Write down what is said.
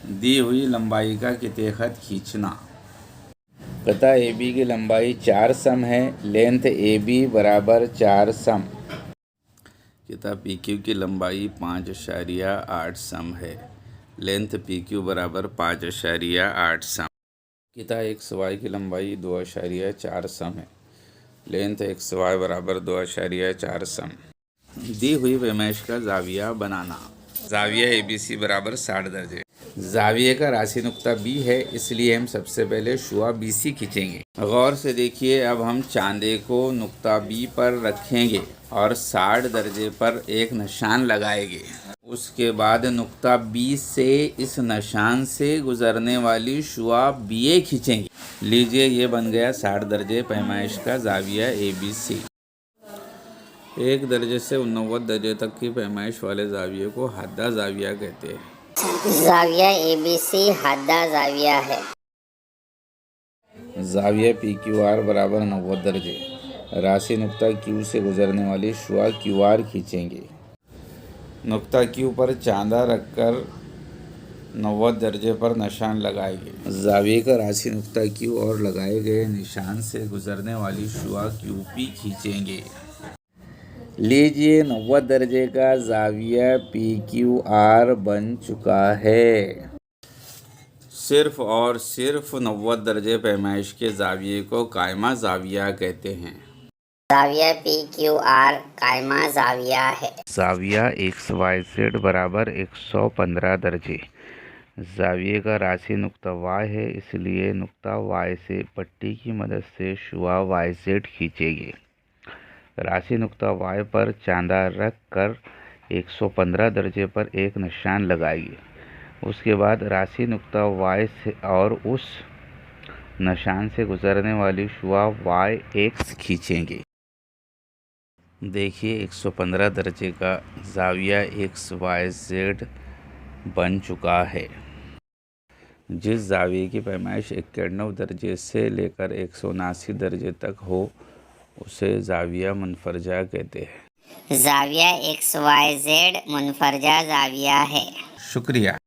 दी हुई लंबाई का कितने खींचना। कता ए बी की लंबाई 4 सम है, लेंथ ए बी बराबर 4 सम। किता पी क्यू की लंबाई 5.8 सम है, लेंथ पी क्यू बराबर 5.8 सम। किता एक्स वाई की लंबाई 2.4 सम है, लेंथ एक्स वाई बराबर 2.4 सम। दी हुई पैमाइश का जाविया बनाना। जाविया ए बी सी बराबर 60 दर्जे। जाविये का राशि नुक्ता बी है, इसलिए हम सबसे पहले शुआ बी सी खींचेंगे। गौर से देखिए, अब हम चांदे को नुक्ता बी पर रखेंगे और 60 दर्जे पर एक निशान लगाएंगे। उसके बाद नुक्ता बी से इस निशान से गुजरने वाली शुआ बी ए खींचेंगे। लीजिए, ये बन गया 60 दर्जे पैमाइश का जाविया ए बी सी। 1 दर्जे से 90 दर्जे तक की पैमाइश वाले जाविये को हद्दा जाविया कहते हैं। जाविया ABC हद्दा जाविया है। जाविया पी क्यू आर बराबर 90 दर्जे। राशि नुक्ता क्यू से गुजरने वाली शुआ क्यू आर खींचेंगे। नुक्ता क्यू पर चांदा रखकर 90 दर्जे पर निशान लगाएंगे। जाविये का राशि नुक्ता क्यू और लगाए गए निशान से गुजरने वाली शुआ क्यू पी खींचेंगे। लीजिए, 90 दर्जे का जाविया पी क्यू आर बन चुका है। सिर्फ और सिर्फ 90 दर्जे पैमाइश के जाविये को कायमा जाविया कहते हैं। जाविया PQR कायमा जाविया है। जाविया एक्स वाई जेड बराबर 115 दर्जे। जाविये का राशि नुक्ता वाई है, इसलिए नुक्ता वाई से पट्टी की मदद से शुआ वाई जेड खींचेंगे। राशि नुक्ता वाई पर चांदा रख कर 115 दर्जे पर एक निशान लगाएंगे। उसके बाद राशि नुक्ता वाई से और उस निशान से गुजरने वाली शुआ वाई एक्स खींचेंगे। देखिए, 115 दर्जे का जाविया एक्स वाई जेड बन चुका है। जिस जाविये की पैमाइश 91 दर्जे से लेकर 179 दर्जे तक हो, उसे जाविया मुनफरजा कहते हैं। जाविया XYZ मुनफरजा जाविया है। शुक्रिया।